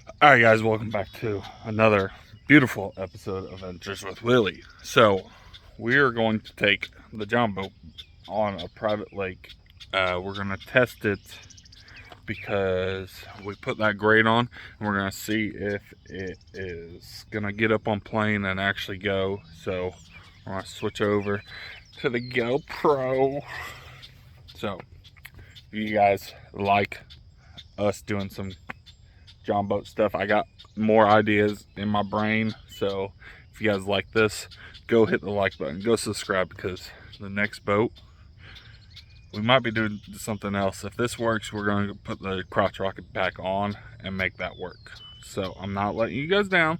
All right, guys, welcome back to another beautiful episode of Adventures with Willie. So, we are going to take the John boat on a private lake. We're going to test it because we put that grade on, and we're going to see if it is going to get up on plane and actually go. So, we're going to switch over to the GoPro. So, if you guys like us doing some John boat stuff, I got more ideas in my brain. So if you guys like this, go hit the like button, go subscribe, because the next boat we might be doing something else. If this works, we're going to put the crotch rocket back on and make that work. So I'm not letting you guys down,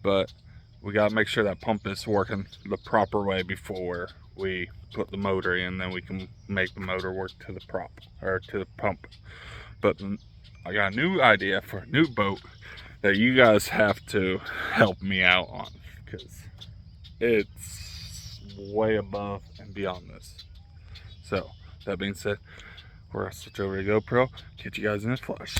but we got to make sure that pump is working the proper way before we put the motor in. Then we can make the motor work to the prop or to the pump. But I got a new idea for a new boat that you guys have to help me out on, because it's way above and beyond this. So, that being said, we're gonna switch over to GoPro, get you guys in the flesh.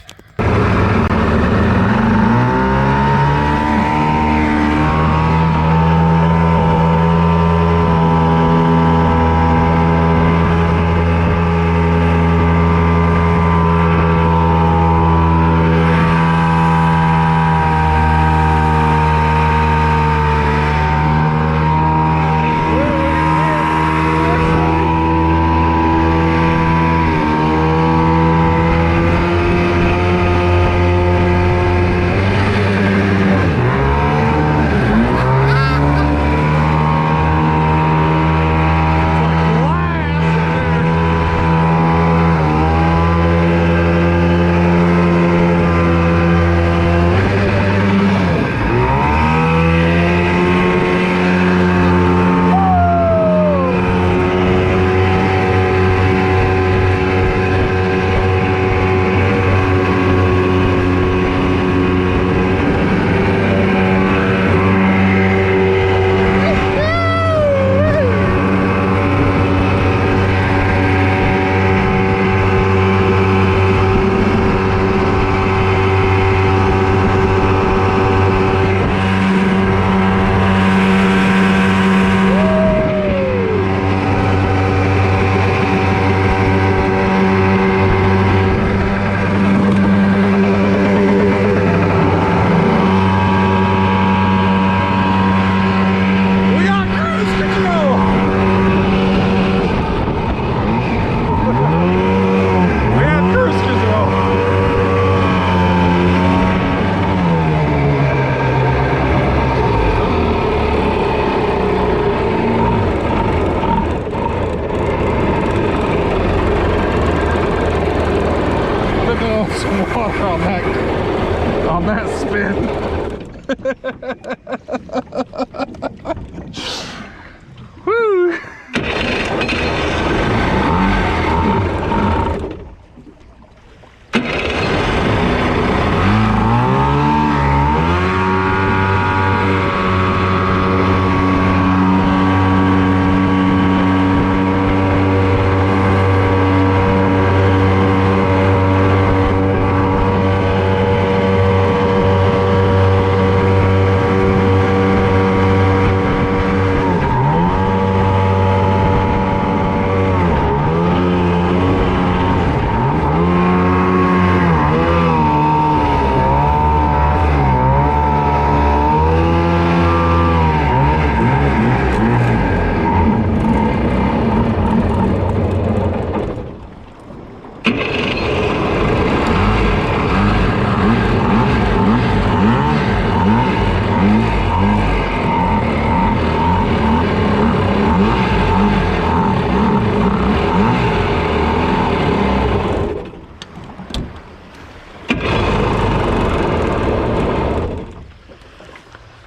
Some water on that spin. Woo!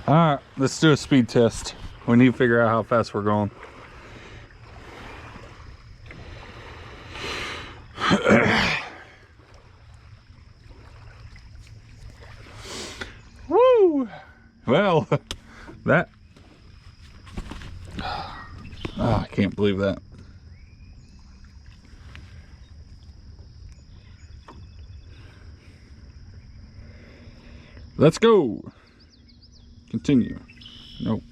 Alright, let's do a speed test. We need to figure out how fast we're going. Woo! Well, that... Oh, I can't believe that. Let's go. Continue. Nope.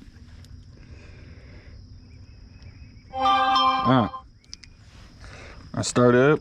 Alright. I start up.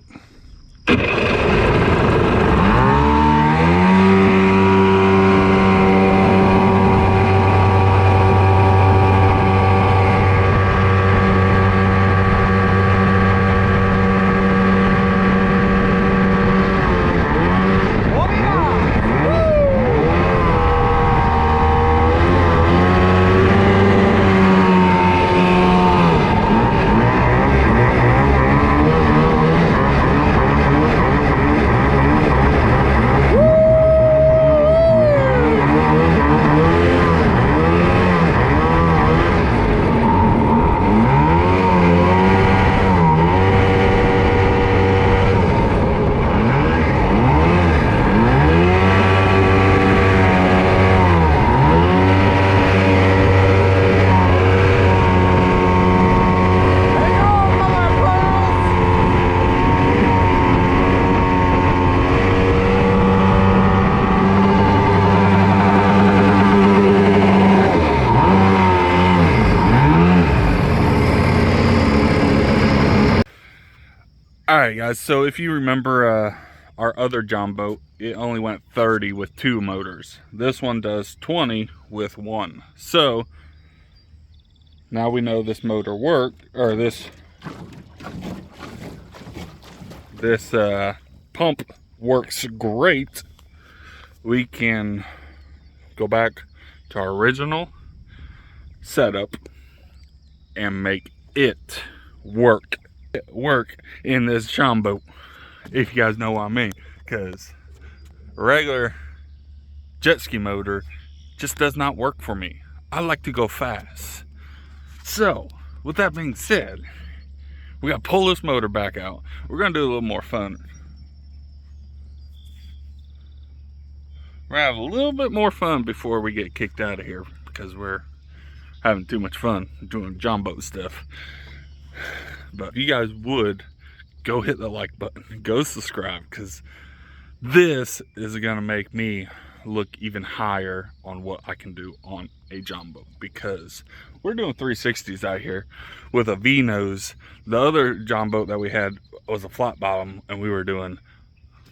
Alright guys, so if you remember our other John boat, it only went 30 with 2 motors. This one does 20 with 1. So now we know this motor worked, or this pump works great. We can go back to our original setup and make it work in this John boat, if you guys know what I mean, because regular jet ski motor just does not work for me. I like to go fast. So with that being said, we gotta pull this motor back out. We're gonna do a little more fun. We're gonna have a little bit more fun before we get kicked out of here, because we're having too much fun doing John boat stuff. But if you guys would, go hit the like button, go subscribe, because this is going to make me look even higher on what I can do on a John boat, because we're doing 360s out here with a V-nose. The other John boat that we had was a flat bottom, and we were doing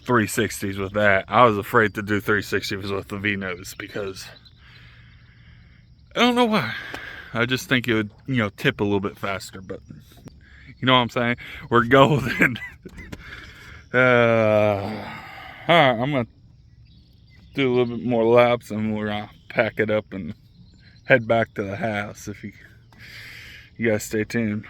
360s with that. I was afraid to do 360s with the V-nose because I don't know why. I just think it would, you know, tip a little bit faster, but you know what I'm saying? We're golden. Alright, I'm going to do a little bit more laps and we're going to pack it up and head back to the house. If you guys stay tuned.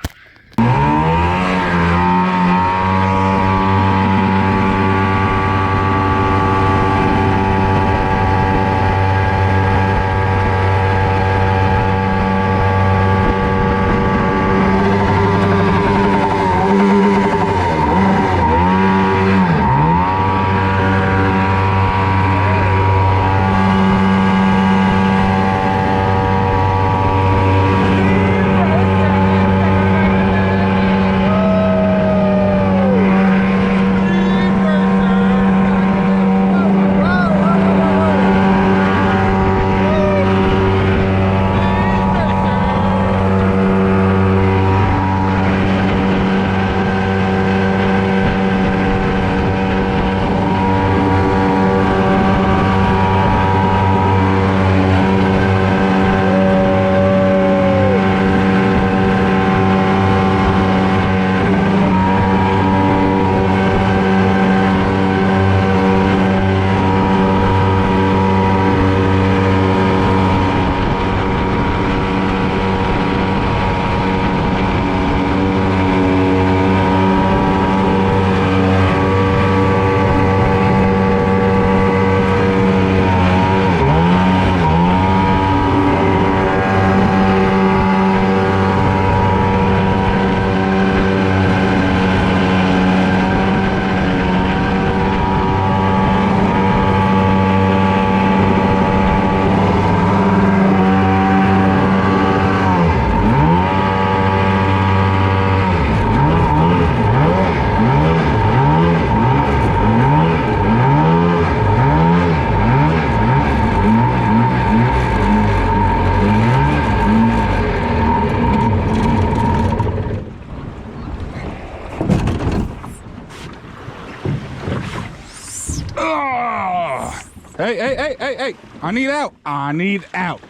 Hey. I need out. I need out.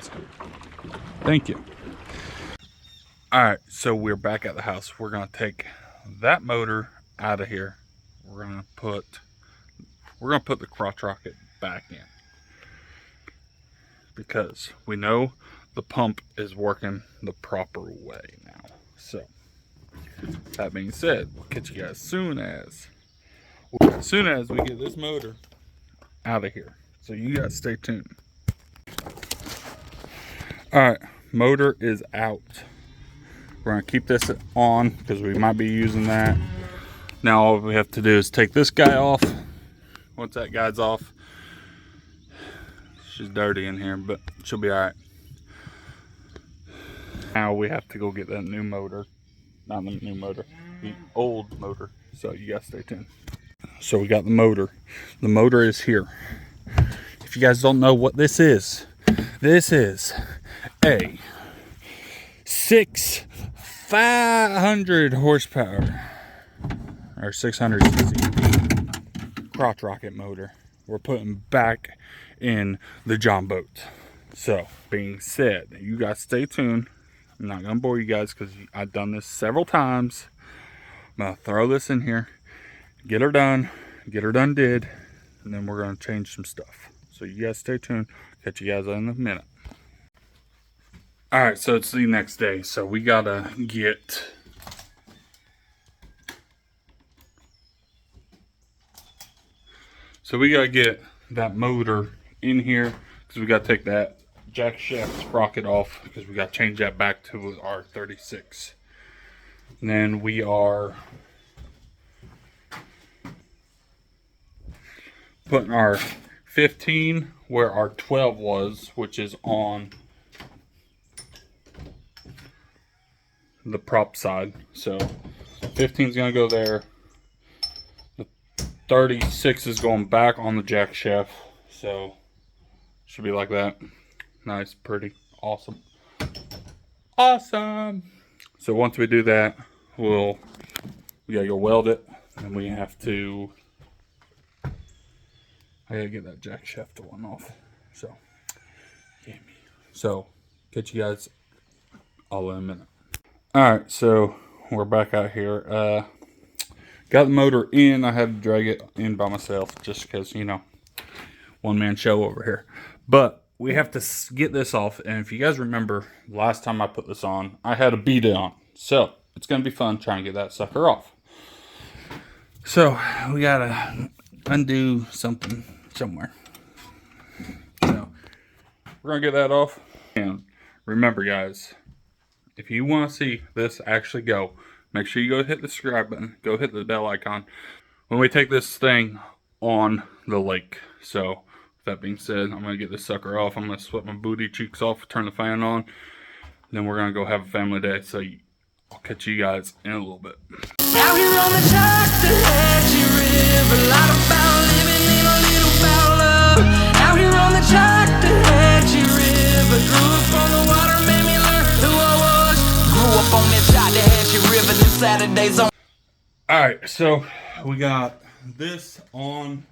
Thank you. All right, so we're back at the house. We're gonna take that motor out of here. We're gonna put the crotch rocket back in because we know the pump is working the proper way now. So that being said, we'll catch you guys soon as we get this motor out of here. So you guys stay tuned. All right, motor is out. We're gonna keep this on because we might be using that. Now all we have to do is take this guy off. Once that guy's off, she's dirty in here, but she'll be all right. Now we have to go get that new motor. Not the new motor, the old motor. So you guys stay tuned. So we got the motor. The motor is here. If you guys don't know what this is a 500 horsepower or 600 cc crotch rocket motor we're putting back in the John boat. So being said, you guys stay tuned. I'm not gonna bore you guys because I've done this several times. I'm gonna throw this in here, get her done did, and then we're gonna change some stuff. So you guys stay tuned. Catch you guys in a minute. All right, so it's the next day. So we gotta get that motor in here because we gotta take that jack shaft sprocket off because we gotta change that back to our 36. And then we are putting our 15 where our 12 was, which is on the prop side. So 15 is gonna go there. The 36 is going back on the jack shaft. So should be like that. Nice, pretty, awesome. So once we do that, we gotta go weld it, and we have to. I gotta get that jack shaft one off. So catch you guys all in a minute. Alright, so we're back out here. Got the motor in. I had to drag it in by myself just because, you know, one-man show over here. But we have to get this off. And if you guys remember, last time I put this on, I had a bead on. So it's going to be fun trying to get that sucker off. So we got to undo something somewhere. So we're going to get that off. And remember, guys, if you want to see this actually go, make sure you go hit the subscribe button. Go hit the bell icon when we take this thing on the lake. So with that being said, I'm going to get this sucker off. I'm going to sweat my booty cheeks off, turn the fan on. Then we're going to go have a family day. So I'll catch you guys in a little bit. Out here on the Tallahatchie River, a lot about living in a little about love. Out here on the Tallahatchie River, grew up on the water, made me learn who I was. Grew up on that Tallahatchie River, new Saturdays on. Alright, so we got this on,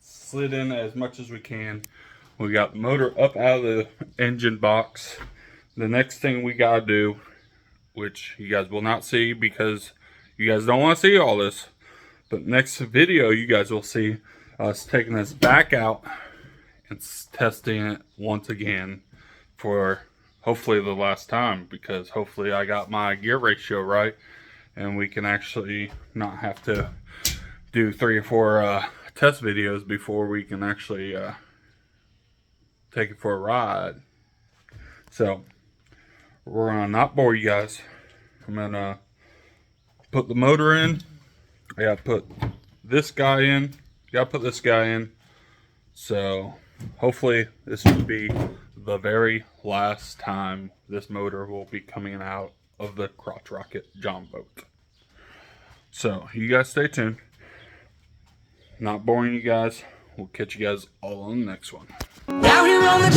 slid in as much as we can. We got the motor up out of the engine box. The next thing we gotta do, which you guys will not see because you guys don't want to see all this, but next video you guys will see us taking this back out and testing it once again for hopefully the last time, because hopefully I got my gear ratio right and we can actually not have to do 3 or 4 test videos before we can actually take it for a ride. So we're gonna not bore you guys. I'm gonna put the motor in. I gotta put this guy in. Gotta put this guy in. So hopefully this will be the very last time this motor will be coming out of the crotch rocket John boat. So you guys stay tuned. Not boring you guys. We'll catch you guys all on the next one. Out here on the